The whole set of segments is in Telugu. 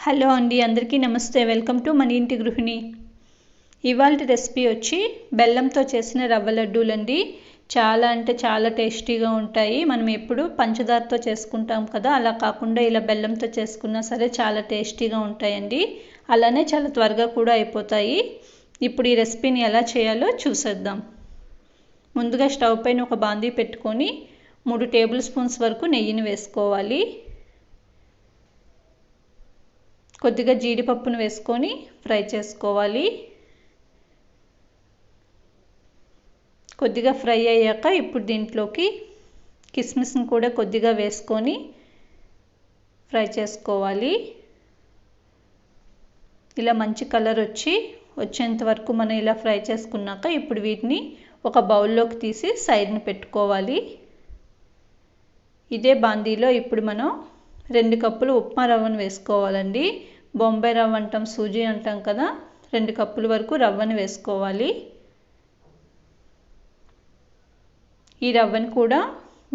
హలో అండి, అందరికీ నమస్తే. వెల్కమ్ టు మన ఇంటి గృహిణి. ఇవాల్టి రెసిపీ వచ్చి బెల్లంతో చేసిన రవ్వ లడ్డూలండి. చాలా అంటే చాలా టేస్టీగా ఉంటాయి. మనం ఎప్పుడు పంచదారతో చేసుకుంటాం కదా, అలా కాకుండా ఇలా బెల్లంతో చేసుకున్నా సరే చాలా టేస్టీగా ఉంటాయండి. అలానే చాలా త్వరగా కూడా అయిపోతాయి. ఇప్పుడు ఈ రెసిపీని ఎలా చేయాలో చూసేద్దాం. ముందుగా స్టవ్ పైన ఒక బాందీ పెట్టుకొని 3 టేబుల్ స్పూన్స్ వరకు నెయ్యిని వేసుకోవాలి. కొద్దిగా జీడిపప్పును వేసుకొని ఫ్రై చేసుకోవాలి. కొద్దిగా ఫ్రై అయ్యాక ఇప్పుడు దీంట్లోకి కిస్మిస్ని కూడా కొద్దిగా వేసుకొని ఫ్రై చేసుకోవాలి. ఇలా మంచి కలర్ వచ్చేంత వరకు మనం ఇలా ఫ్రై చేసుకున్నాక ఇప్పుడు వీటిని ఒక బౌల్లోకి తీసి సైడ్ని పెట్టుకోవాలి. ఇదే బాందీలో ఇప్పుడు మనం 2 కప్పులు ఉప్మా రవ్వను వేసుకోవాలండి. బొంబాయి రవ్వ అంటాం, సూజీ అంటాం కదా, 2 కప్పుల వరకు రవ్వను వేసుకోవాలి. ఈ రవ్వను కూడా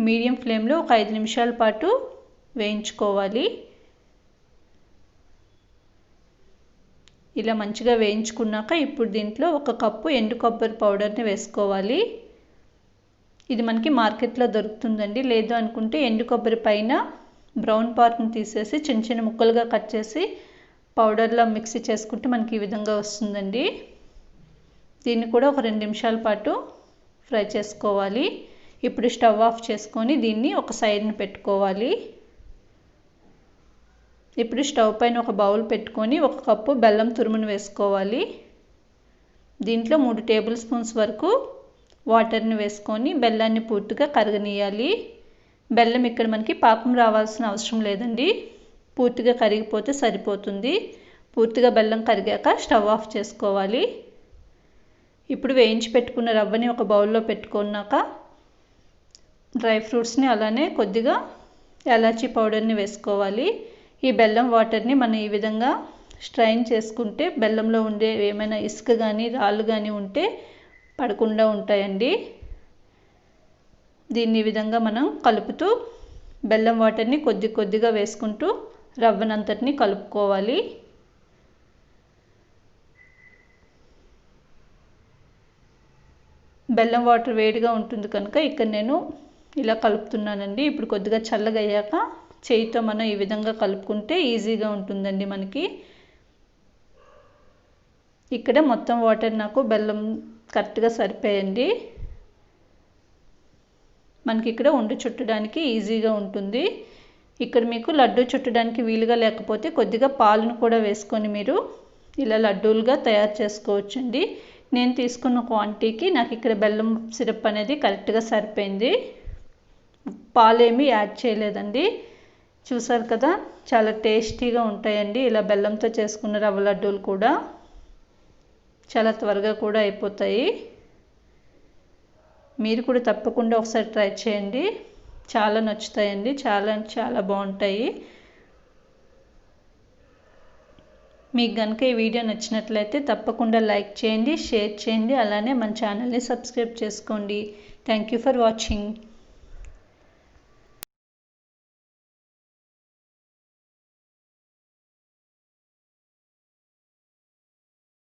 మీడియం ఫ్లేమ్లో ఒక 5 నిమిషాల పాటు వేయించుకోవాలి. ఇలా మంచిగా వేయించుకున్నాక ఇప్పుడు దీంట్లో 1 కప్పు ఎండు కొబ్బరి పౌడర్ని వేసుకోవాలి. ఇది మనకి మార్కెట్లో దొరుకుతుందండి. లేదు అనుకుంటే ఎండు కొబ్బరి పైన బ్రౌన్ పార్ట్ని తీసేసి చిన్న చిన్న ముక్కలుగా కట్ చేసి పౌడర్లో మిక్సీ చేసుకుంటే మనకి ఈ విధంగా వస్తుందండి. దీన్ని కూడా ఒక 2 నిమిషాల పాటు ఫ్రై చేసుకోవాలి. ఇప్పుడు స్టవ్ ఆఫ్ చేసుకొని దీన్ని ఒక సైడ్ని పెట్టుకోవాలి. ఇప్పుడు స్టవ్ పైన ఒక బౌల్ పెట్టుకొని 1 కప్పు బెల్లం తురుమును వేసుకోవాలి. దీంట్లో 3 టేబుల్ స్పూన్స్ వరకు వాటర్ని వేసుకొని బెల్లాన్ని పూర్తిగా కరగనీయాలి. బెల్లం ఇక్కడ మనకి పాకం రావాల్సిన అవసరం లేదండి, పూర్తిగా కరిగిపోతే సరిపోతుంది. పూర్తిగా బెల్లం కరిగాక స్టవ్ ఆఫ్ చేసుకోవాలి. ఇప్పుడు వేయించి పెట్టుకున్న రవ్వని ఒక బౌల్లో పెట్టుకున్నాక డ్రై ఫ్రూట్స్ని అలానే కొద్దిగా యాలచీ పౌడర్ని వేసుకోవాలి. ఈ బెల్లం వాటర్ని మనం ఈ విధంగా స్ట్రైన్ చేసుకుంటే బెల్లంలో ఉండే ఏమైనా ఇసుక కానీ రాళ్ళు కానీ ఉంటే పడకుండా ఉంటాయండి. దీన్ని ఈ విధంగా మనం కలుపుతూ బెల్లం వాటర్ని కొద్దిగా వేసుకుంటూ రవ్వనంతటిని కలుపుకోవాలి. బెల్లం వాటర్ వేడిగా ఉంటుంది కనుక ఇక్కడ నేను ఇలా కలుపుతున్నానండి. ఇప్పుడు కొద్దిగా చల్లగా అయ్యాక చేయితో మనం ఈ విధంగా కలుపుకుంటే ఈజీగా ఉంటుందండి మనకి. ఇక్కడ మొత్తం వాటర్ నాకు బెల్లం కరెక్ట్గా సరిపోయండి. మనకి ఇక్కడ ఉండి చుట్టడానికి ఈజీగా ఉంటుంది. ఇక్కడ మీకు లడ్డు చుట్టడానికి వీలుగా లేకపోతే కొద్దిగా పాలను కూడా వేసుకొని మీరు ఇలా లడ్డూలుగా తయారు చేసుకోవచ్చండి. నేను తీసుకున్న క్వాంటిటీకి నాకు ఇక్కడ బెల్లం సిరప్ అనేది కరెక్ట్గా సరిపోయింది. పాలేమీ యాడ్ చేయలేదండి. చూసారు కదా, చాలా టేస్టీగా ఉంటాయండి ఇలా బెల్లంతో చేసుకున్న రవ్వ లడ్డూలు కూడా. చాలా త్వరగా కూడా అయిపోతాయి. మీరు కూడా తప్పకుండా ఒకసారి ట్రై చేయండి. చాలా నచ్చుతాయండి, చాలా బాగుంటాయి. మీకు కనుక ఈ వీడియో నచ్చినట్లయితే తప్పకుండా లైక్ చేయండి, షేర్ చేయండి, అలానే మన ఛానల్ని సబ్స్క్రైబ్ చేసుకోండి. Thank you for watching.